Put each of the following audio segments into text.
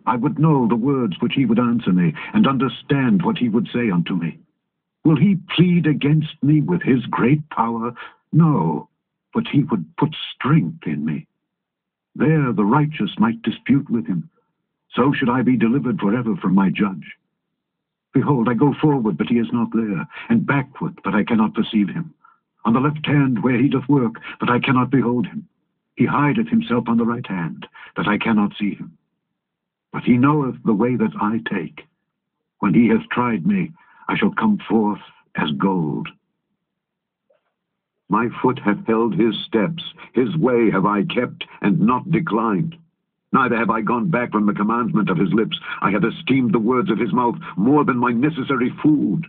I would know the words which he would answer me, and understand what he would say unto me. Will he plead against me with his great power? No, but he would put strength in me. There the righteous might dispute with him. So should I be delivered forever from my judge. Behold, I go forward, but he is not there, and backward, but I cannot perceive him. On the left hand where he doth work, but I cannot behold him. He hideth himself on the right hand, that I cannot see him. But he knoweth the way that I take. When he hath tried me, I shall come forth as gold. My foot hath held his steps, his way have I kept, and not declined. Neither have I gone back from the commandment of his lips. I have esteemed the words of his mouth more than my necessary food.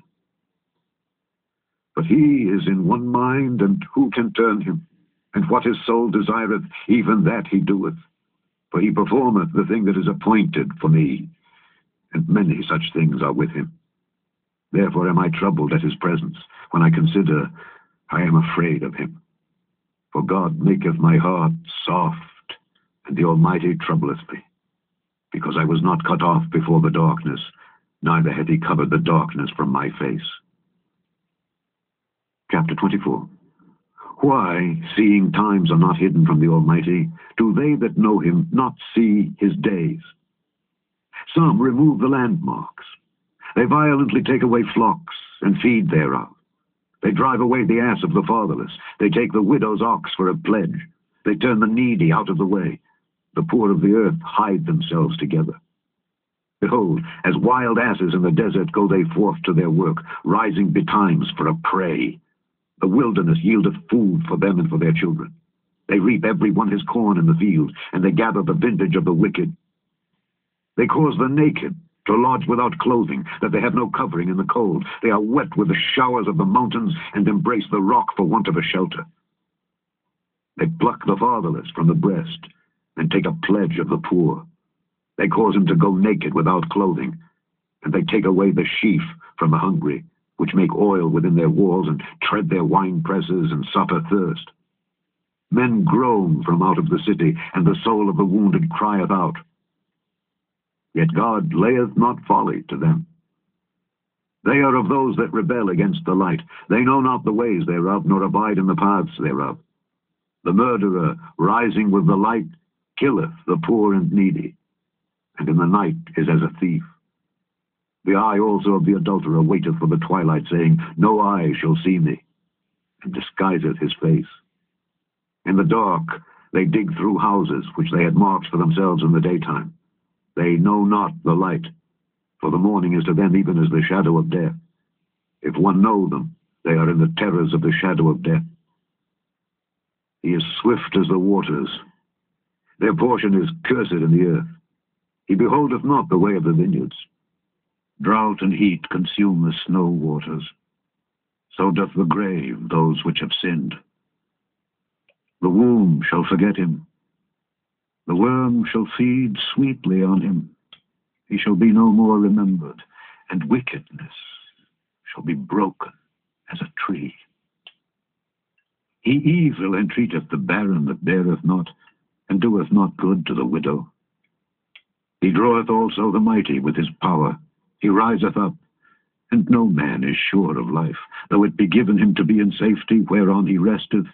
But he is in one mind, and who can turn him? And what his soul desireth, even that he doeth. For he performeth the thing that is appointed for me, and many such things are with him. Therefore am I troubled at his presence. When I consider, I am afraid of him. For God maketh my heart soft, and the Almighty troubleth me. Because I was not cut off before the darkness, neither hath he covered the darkness from my face. Chapter 24. Why, seeing times are not hidden from the Almighty, do they that know him not see his days? Some remove the landmarks. They violently take away flocks, and feed thereof. They drive away the ass of the fatherless. They take the widow's ox for a pledge. They turn the needy out of the way. The poor of the earth hide themselves together. Behold, as wild asses in the desert go they forth to their work, rising betimes for a prey. The wilderness yieldeth food for them and for their children. They reap every one his corn in the field, and they gather the vintage of the wicked. They cause the naked to lodge without clothing, that they have no covering in the cold. They are wet with the showers of the mountains, and embrace the rock for want of a shelter. They pluck the fatherless from the breast, and take a pledge of the poor. They cause him to go naked without clothing, and they take away the sheaf from the hungry, which make oil within their walls, and tread their wine presses, and suffer thirst. Men groan from out of the city, and the soul of the wounded crieth out. Yet God layeth not folly to them. They are of those that rebel against the light. They know not the ways thereof, nor abide in the paths thereof. The murderer, rising with the light, killeth the poor and needy, and in the night is as a thief. The eye also of the adulterer waiteth for the twilight, saying, No eye shall see me, and disguiseth his face. In the dark they dig through houses, which they had marked for themselves in the daytime. They know not the light, for the morning is to them even as the shadow of death. If one know them, they are in the terrors of the shadow of death. He is swift as the waters. Their portion is cursed in the earth. He beholdeth not the way of the vineyards. Drought and heat consume the snow waters. So doth the grave those which have sinned. The womb shall forget him. The worm shall feed sweetly on him. He shall be no more remembered, and wickedness shall be broken as a tree. He evil entreateth the barren that beareth not, and doeth not good to the widow. He draweth also the mighty with his power. He riseth up, and no man is sure of life, though it be given him to be in safety whereon he resteth,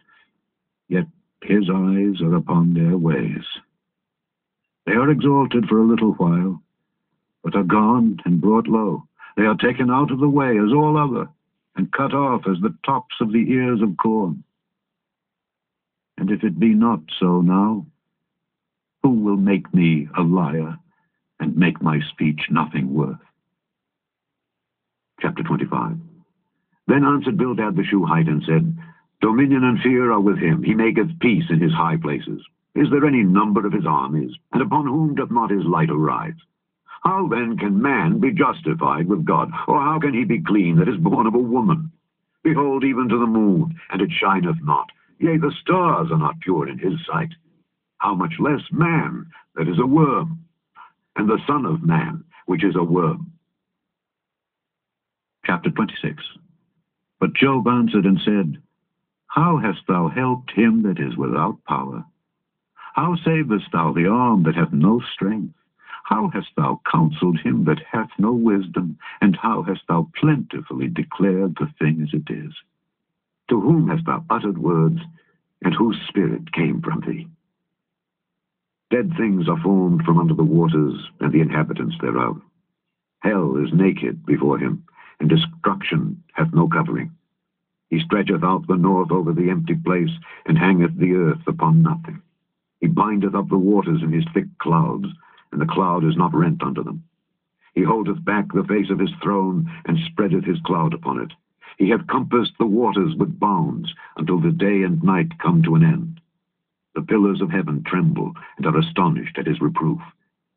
yet his eyes are upon their ways. They are exalted for a little while, but are gone and brought low. They are taken out of the way as all other, and cut off as the tops of the ears of corn. And if it be not so now, who will make me a liar, and make my speech nothing worth? Chapter 25. Then answered Bildad the Shuhite, and said, Dominion and fear are with him. He maketh peace in his high places. Is there any number of his armies? And upon whom doth not his light arise? How then can man be justified with God? Or how can he be clean that is born of a woman? Behold, even to the moon, and it shineth not. Yea, the stars are not pure in his sight. How much less man that is a worm, and the son of man, which is a worm? Chapter 26. But Job answered and said, How hast thou helped him that is without power? How savest thou the arm that hath no strength? How hast thou counseled him that hath no wisdom? And how hast thou plentifully declared the thing as it is? To whom hast thou uttered words, and whose spirit came from thee? Dead things are formed from under the waters, and the inhabitants thereof. Hell is naked before him, and destruction hath no covering. He stretcheth out the north over the empty place, and hangeth the earth upon nothing. He bindeth up the waters in his thick clouds, and the cloud is not rent under them. He holdeth back the face of his throne, and spreadeth his cloud upon it. He hath compassed the waters with bounds, until the day and night come to an end. The pillars of heaven tremble, and are astonished at his reproof.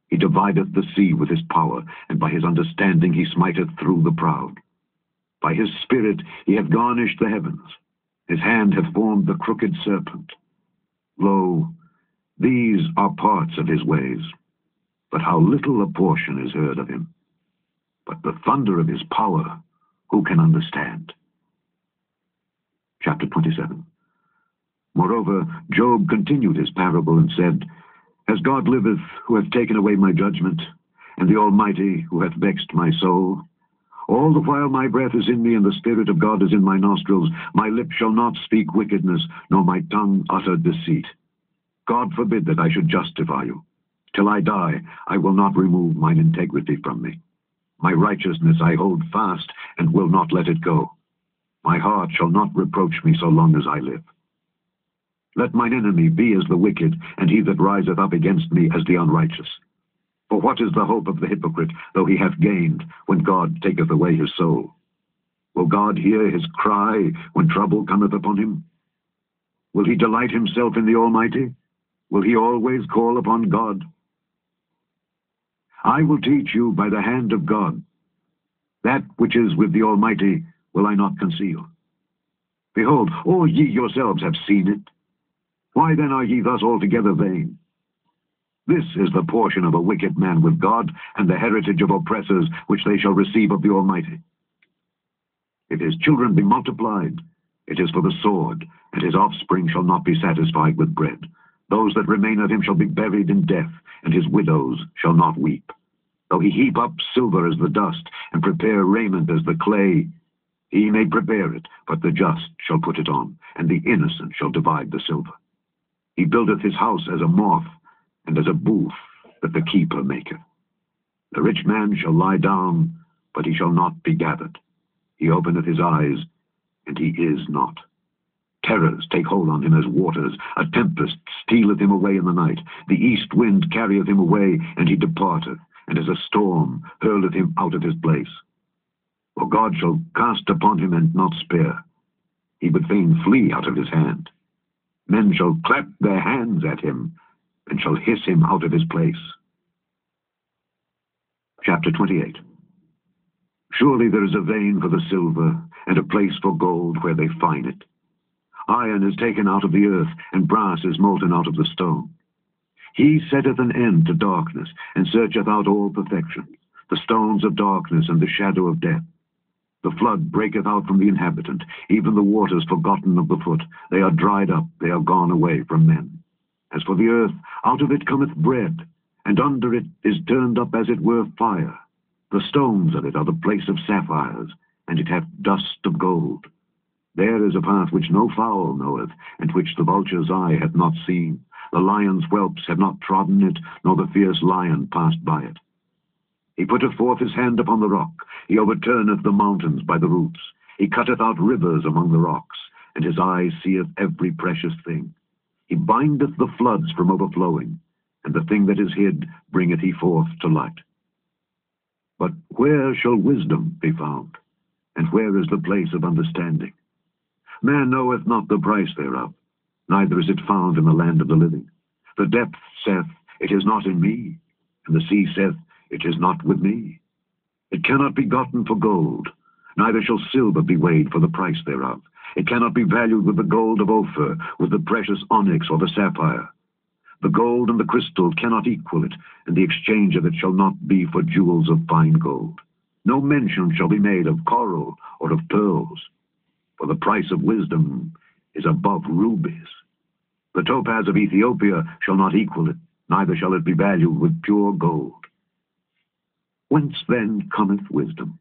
He divideth the sea with his power, and by his understanding he smiteth through the proud. By his spirit he hath garnished the heavens. His hand hath formed the crooked serpent. Lo, these are parts of his ways, but how little a portion is heard of him. But the thunder of his power, who can understand? Chapter 27. Moreover, Job continued his parable and said, As God liveth, who hath taken away my judgment, and the Almighty, who hath vexed my soul, all the while my breath is in me, and the Spirit of God is in my nostrils, my lips shall not speak wickedness, nor my tongue utter deceit. God forbid that I should justify you. Till I die, I will not remove mine integrity from me. My righteousness I hold fast, and will not let it go. My heart shall not reproach me so long as I live. Let mine enemy be as the wicked, and he that riseth up against me as the unrighteous. For what is the hope of the hypocrite, though he hath gained, when God taketh away his soul? Will God hear his cry when trouble cometh upon him? Will he delight himself in the Almighty? Will he always call upon God? I will teach you by the hand of God. That which is with the Almighty will I not conceal. Behold, all ye yourselves have seen it. Why then are ye thus altogether vain? This is the portion of a wicked man with God, and the heritage of oppressors, which they shall receive of the Almighty. If his children be multiplied, it is for the sword, and his offspring shall not be satisfied with bread. Those that remain of him shall be buried in death, and his widows shall not weep. Though he heap up silver as the dust, and prepare raiment as the clay, he may prepare it, but the just shall put it on, and the innocent shall divide the silver. He buildeth his house as a moth, and as a booth that the keeper maketh. The rich man shall lie down, but he shall not be gathered. He openeth his eyes, and he is not. Terrors take hold on him as waters. A tempest stealeth him away in the night. The east wind carrieth him away, and he departeth, and as a storm hurleth him out of his place. For God shall cast upon him and not spare. He would fain flee out of his hand. Men shall clap their hands at him, and shall hiss him out of his place. Chapter 28. Surely there is a vein for the silver, and a place for gold where they fine it. Iron is taken out of the earth, and brass is molten out of the stone. He setteth an end to darkness, and searcheth out all perfection, the stones of darkness and the shadow of death. The flood breaketh out from the inhabitant, even the waters forgotten of the foot. They are dried up, they are gone away from men. As for the earth, out of it cometh bread, and under it is turned up as it were fire. The stones of it are the place of sapphires, and it hath dust of gold. There is a path which no fowl knoweth, and which the vulture's eye hath not seen. The lion's whelps have not trodden it, nor the fierce lion passed by it. He putteth forth his hand upon the rock. He overturneth the mountains by the roots. He cutteth out rivers among the rocks, and his eye seeth every precious thing. He bindeth the floods from overflowing, and the thing that is hid bringeth he forth to light. But where shall wisdom be found? And where is the place of understanding? Man knoweth not the price thereof, neither is it found in the land of the living. The depth saith, It is not in me, and the sea saith, It is not with me. It cannot be gotten for gold, neither shall silver be weighed for the price thereof. It cannot be valued with the gold of Ophir, with the precious onyx or the sapphire. The gold and the crystal cannot equal it, and the exchange of it shall not be for jewels of fine gold. No mention shall be made of coral or of pearls, for the price of wisdom is above rubies. The topaz of Ethiopia shall not equal it, neither shall it be valued with pure gold. Whence then cometh wisdom?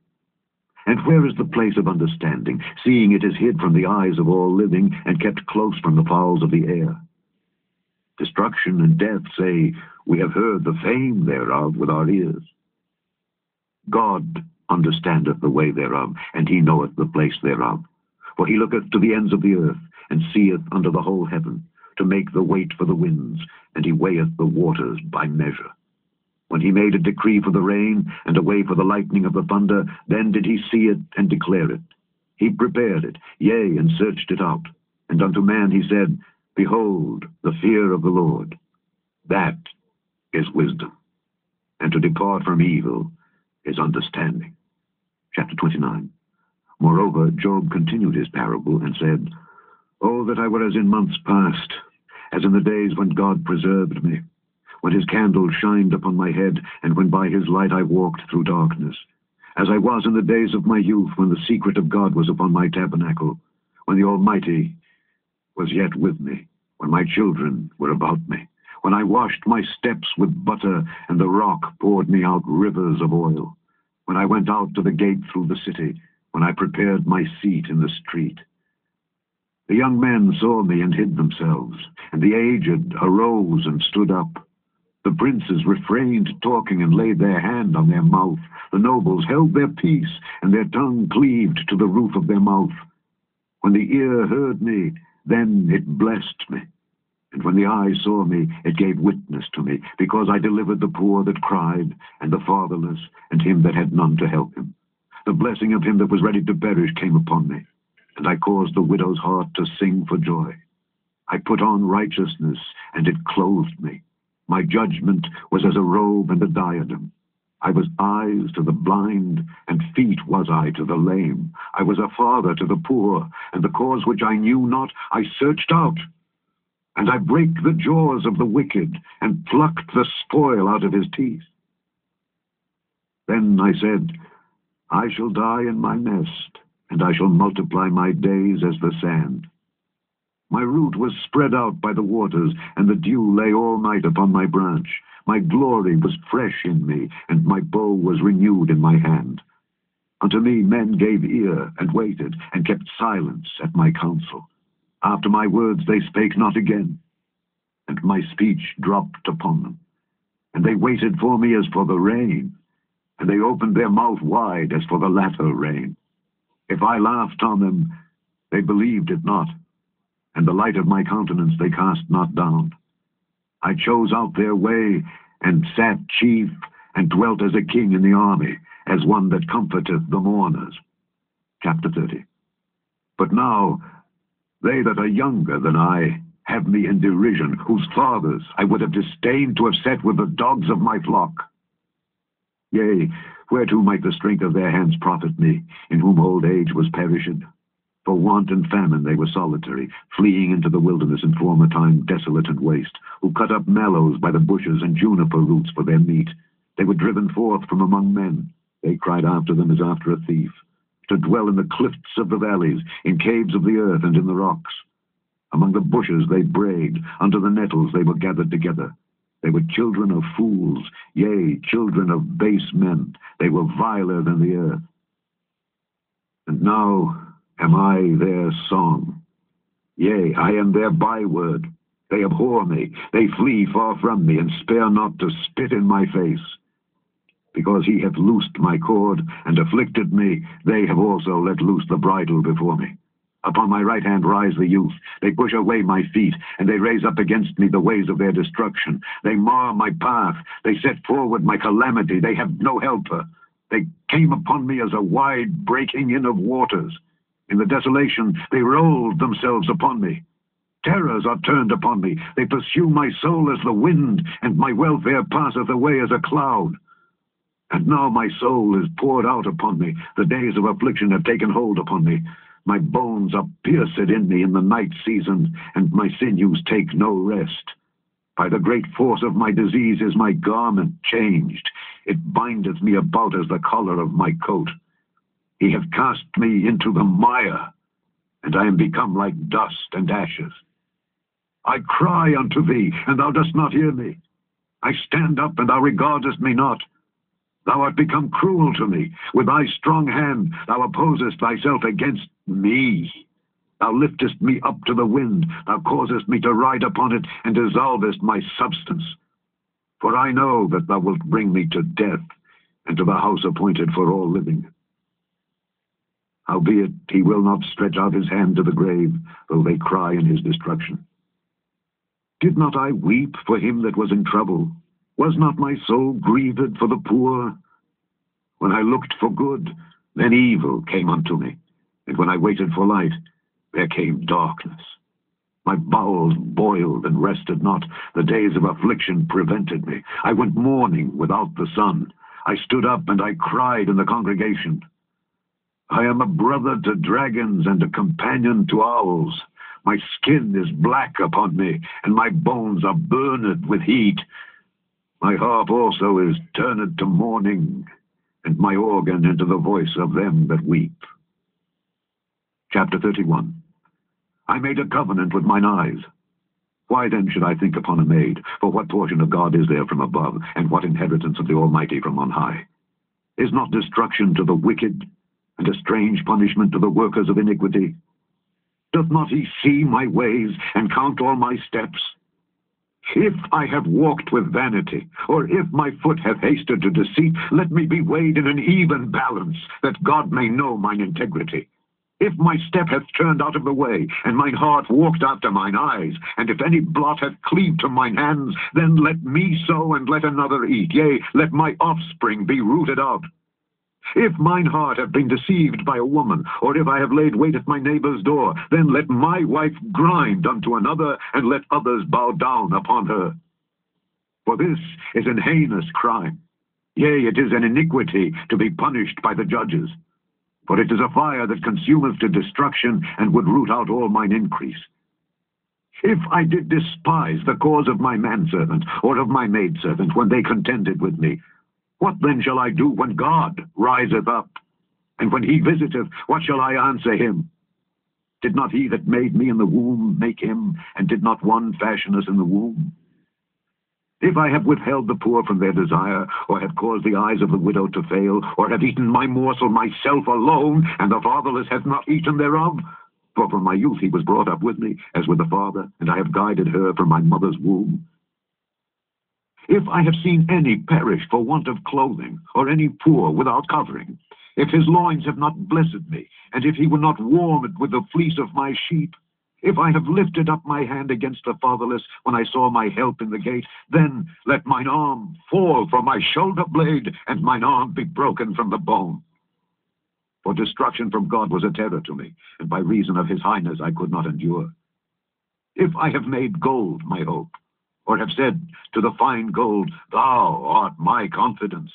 And where is the place of understanding, seeing it is hid from the eyes of all living, and kept close from the fowls of the air? Destruction and death say, We have heard the fame thereof with our ears. God understandeth the way thereof, and he knoweth the place thereof. For he looketh to the ends of the earth, and seeth under the whole heaven, to make the weight for the winds, and he weigheth the waters by measure. When he made a decree for the rain, and a way for the lightning of the thunder, then did he see it and declare it. He prepared it, yea, and searched it out. And unto man he said, Behold, the fear of the Lord, that is wisdom, and to depart from evil is understanding. Chapter 29. Moreover, Job continued his parable, and said, Oh, that I were as in months past, as in the days when God preserved me, when his candle shined upon my head, and when by his light I walked through darkness, as I was in the days of my youth, when the secret of God was upon my tabernacle, when the Almighty was yet with me, when my children were about me, when I washed my steps with butter, and the rock poured me out rivers of oil, when I went out to the gate through the city, when I prepared my seat in the street. The young men saw me and hid themselves, and the aged arose and stood up. The princes refrained talking and laid their hand on their mouth. The nobles held their peace, and their tongue cleaved to the roof of their mouth. When the ear heard me, then it blessed me. And when the eye saw me, it gave witness to me, because I delivered the poor that cried, and the fatherless, and him that had none to help him. The blessing of him that was ready to perish came upon me, and I caused the widow's heart to sing for joy. I put on righteousness, and it clothed me. My judgment was as a robe and a diadem. I was eyes to the blind, and feet was I to the lame. I was a father to the poor, and the cause which I knew not I searched out. And I brake the jaws of the wicked, and plucked the spoil out of his teeth. Then I said, I shall die in my nest, and I shall multiply my days as the sand. My root was spread out by the waters, and the dew lay all night upon my branch. My glory was fresh in me, and my bow was renewed in my hand. Unto me men gave ear, and waited, and kept silence at my counsel. After my words they spake not again, and my speech dropped upon them. And they waited for me as for the rain, and they opened their mouth wide as for the latter rain. If I laughed on them, they believed it not, and the light of my countenance they cast not down. I chose out their way, and sat chief, and dwelt as a king in the army, as one that comforteth the mourners. Chapter 30. But now they that are younger than I have me in derision, whose fathers I would have disdained to have set with the dogs of my flock. Yea, whereto might the strength of their hands profit me, in whom old age was perished? For want and famine they were solitary, fleeing into the wilderness in former time desolate and waste, who cut up mallows by the bushes and juniper roots for their meat. They were driven forth from among men. They cried after them as after a thief, to dwell in the cliffs of the valleys, in caves of the earth and in the rocks. Among the bushes they brayed, unto the nettles they were gathered together. They were children of fools, yea, children of base men. They were viler than the earth. And now am I their song? Yea, I am their byword. They abhor me, they flee far from me, and spare not to spit in my face. Because he hath loosed my cord, and afflicted me, they have also let loose the bridle before me. Upon my right hand rise the youth. They push away my feet, and they raise up against me the ways of their destruction. They mar my path. They set forward my calamity. They have no helper. They came upon me as a wide breaking in of waters. In the desolation they rolled themselves upon me. Terrors are turned upon me. They pursue my soul as the wind, and my welfare passeth away as a cloud. And now my soul is poured out upon me. The days of affliction have taken hold upon me. My bones are pierced in me in the night season, and my sinews take no rest. By the great force of my disease is my garment changed. It bindeth me about as the collar of my coat. He hath cast me into the mire, and I am become like dust and ashes. I cry unto thee, and thou dost not hear me. I stand up, and thou regardest me not. Thou art become cruel to me. With thy strong hand thou opposest thyself against me. Thou liftest me up to the wind. Thou causest me to ride upon it, and dissolvest my substance. For I know that thou wilt bring me to death, and to the house appointed for all living. Howbeit he will not stretch out his hand to the grave, though they cry in his destruction. Did not I weep for him that was in trouble? Was not my soul grieved for the poor? When I looked for good, then evil came unto me, and when I waited for light, there came darkness. My bowels boiled and rested not. The days of affliction prevented me. I went mourning without the sun. I stood up and I cried in the congregation. I am a brother to dragons and a companion to owls. My skin is black upon me, and my bones are burned with heat. My harp also is turned to mourning, and my organ into the voice of them that weep. Chapter 31. I made a covenant with mine eyes. Why then should I think upon a maid? For what portion of God is there from above, and what inheritance of the Almighty from on high? Is not destruction to the wicked, and a strange punishment to the workers of iniquity? Doth not he see my ways, and count all my steps? If I have walked with vanity, or if my foot hath hasted to deceit, let me be weighed in an even balance, that God may know mine integrity. If my step hath turned out of the way, and mine heart walked after mine eyes, and if any blot hath cleaved to mine hands, then let me sow and let another eat, yea, let my offspring be rooted out. If mine heart have been deceived by a woman, or if I have laid wait at my neighbor's door, then let my wife grind unto another, and let others bow down upon her. For this is an heinous crime. Yea, it is an iniquity to be punished by the judges. For it is a fire that consumeth to destruction, and would root out all mine increase. If I did despise the cause of my manservant, or of my maidservant, when they contended with me, what then shall I do when God riseth up? And when he visiteth, what shall I answer him? Did not he that made me in the womb make him, and did not one fashion us in the womb? If I have withheld the poor from their desire, or have caused the eyes of the widow to fail, or have eaten my morsel myself alone, and the fatherless hath not eaten thereof, for from my youth he was brought up with me, as with a father, and I have guided her from my mother's womb. If I have seen any perish for want of clothing, or any poor without covering, if his loins have not blessed me, and if he were not warmed with the fleece of my sheep, if I have lifted up my hand against the fatherless when I saw my help in the gate, then let mine arm fall from my shoulder blade, and mine arm be broken from the bone. For destruction from God was a terror to me, and by reason of his highness I could not endure. If I have made gold my hope, or have said to the fine gold, Thou art my confidence,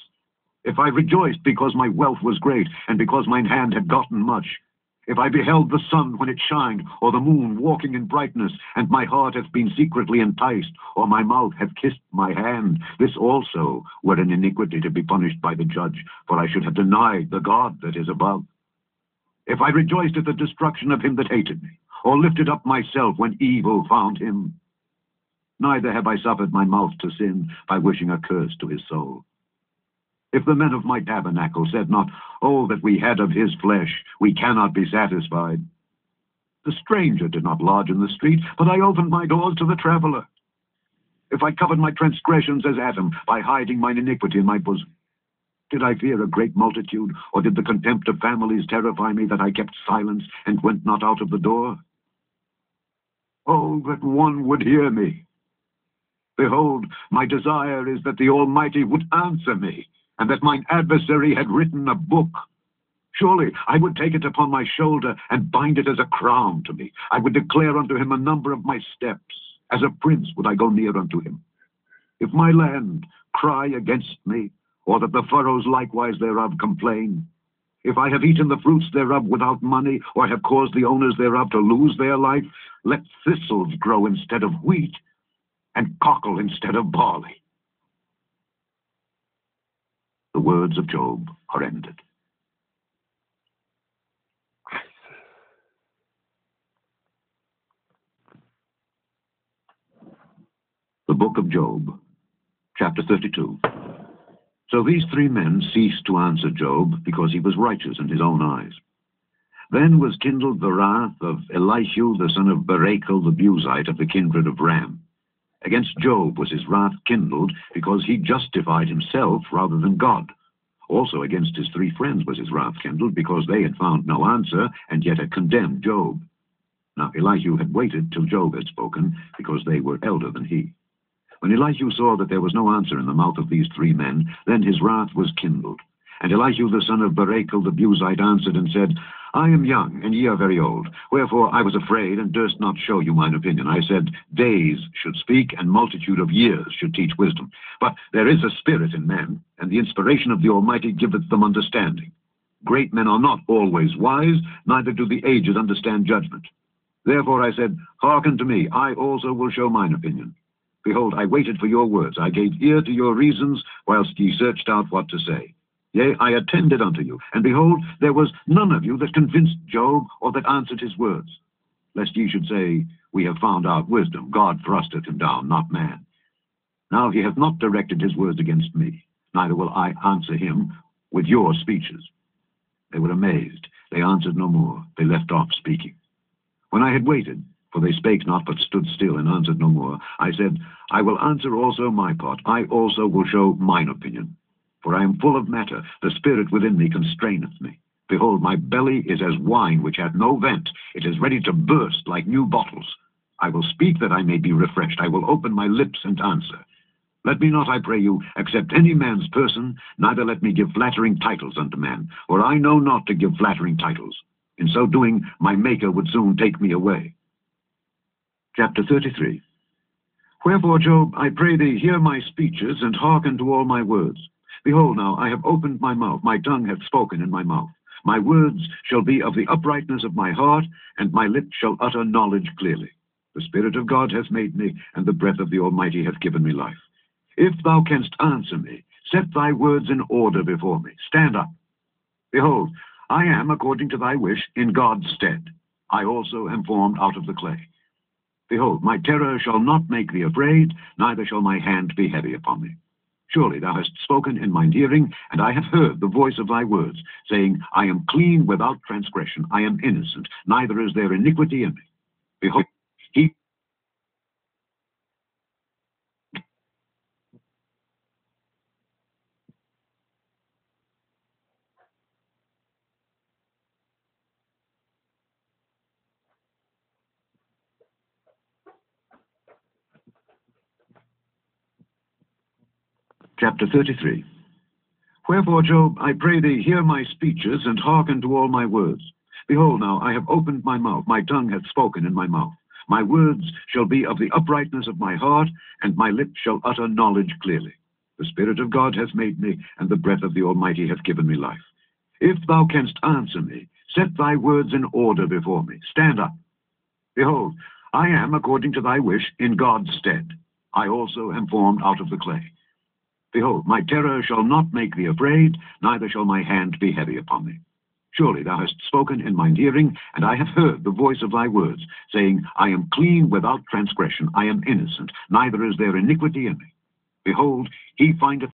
if I rejoiced because my wealth was great, and because mine hand had gotten much, if I beheld the sun when it shined, or the moon walking in brightness, and my heart hath been secretly enticed, or my mouth hath kissed my hand, this also were an iniquity to be punished by the judge, for I should have denied the God that is above. If I rejoiced at the destruction of him that hated me, or lifted up myself when evil found him, neither have I suffered my mouth to sin by wishing a curse to his soul. If the men of my tabernacle said not, Oh, that we had of his flesh, we cannot be satisfied. The stranger did not lodge in the street, but I opened my doors to the traveler. If I covered my transgressions as Adam, by hiding mine iniquity in my bosom, did I fear a great multitude, or did the contempt of families terrify me, that I kept silence and went not out of the door? Oh, that one would hear me! Behold, my desire is that the Almighty would answer me, and that mine adversary had written a book. Surely I would take it upon my shoulder, and bind it as a crown to me. I would declare unto him a number of my steps. As a prince would I go near unto him. If my land cry against me, or that the furrows likewise thereof complain, if I have eaten the fruits thereof without money, or have caused the owners thereof to lose their life, let thistles grow instead of wheat, and cockle instead of barley. The words of Job are ended. The book of Job, chapter 32. So these three men ceased to answer Job, because he was righteous in his own eyes. Then was kindled the wrath of Elihu the son of Barachel the Buzite of the kindred of Ram. Against Job was his wrath kindled, because he justified himself rather than God. Also against his three friends was his wrath kindled, because they had found no answer, and yet had condemned Job. Now Elihu had waited till Job had spoken, because they were elder than he. When Elihu saw that there was no answer in the mouth of these three men, then his wrath was kindled. And Elihu the son of Barachel the Buzite answered and said, I am young, and ye are very old. Wherefore I was afraid, and durst not show you mine opinion. I said, days should speak, and multitude of years should teach wisdom. But there is a spirit in men, and the inspiration of the Almighty giveth them understanding. Great men are not always wise, neither do the aged understand judgment. Therefore I said, hearken to me, I also will show mine opinion. Behold, I waited for your words, I gave ear to your reasons, whilst ye searched out what to say. Yea, I attended unto you, and behold, there was none of you that convinced Job, or that answered his words. Lest ye should say, we have found out wisdom, God thrusteth him down, not man. Now he hath not directed his words against me, neither will I answer him with your speeches. They were amazed, they answered no more, they left off speaking. When I had waited, for they spake not, but stood still and answered no more, I said, I will answer also my part, I also will show mine opinion. For I am full of matter, the spirit within me constraineth me. Behold, my belly is as wine which hath no vent, it is ready to burst like new bottles. I will speak that I may be refreshed, I will open my lips and answer. Let me not, I pray you, accept any man's person, neither let me give flattering titles unto man, for I know not to give flattering titles. In so doing, my Maker would soon take me away. Chapter 33. Wherefore, Job, I pray thee, hear my speeches, and hearken to all my words. Behold now, I have opened my mouth, my tongue hath spoken in my mouth. My words shall be of the uprightness of my heart, and my lips shall utter knowledge clearly. The Spirit of God hath made me, and the breath of the Almighty hath given me life. If thou canst answer me, set thy words in order before me. Stand up. Behold, I am, according to thy wish, in God's stead. I also am formed out of the clay. Behold, my terror shall not make thee afraid, neither shall my hand be heavy upon thee. Surely thou hast spoken in mine hearing, and I have heard the voice of thy words, saying, I am clean without transgression, I am innocent, neither is there iniquity in me. Behold, he... Chapter 33. Wherefore, Job, I pray thee, hear my speeches, and hearken to all my words. Behold now, I have opened my mouth, my tongue hath spoken in my mouth. My words shall be of the uprightness of my heart, and my lips shall utter knowledge clearly. The Spirit of God hath made me, and the breath of the Almighty hath given me life. If thou canst answer me, set thy words in order before me. Stand up. Behold, I am, according to thy wish, in God's stead. I also am formed out of the clay. Behold, my terror shall not make thee afraid, neither shall my hand be heavy upon thee. Surely thou hast spoken in mine hearing, and I have heard the voice of thy words, saying, I am clean without transgression, I am innocent, neither is there iniquity in me. Behold, he findeth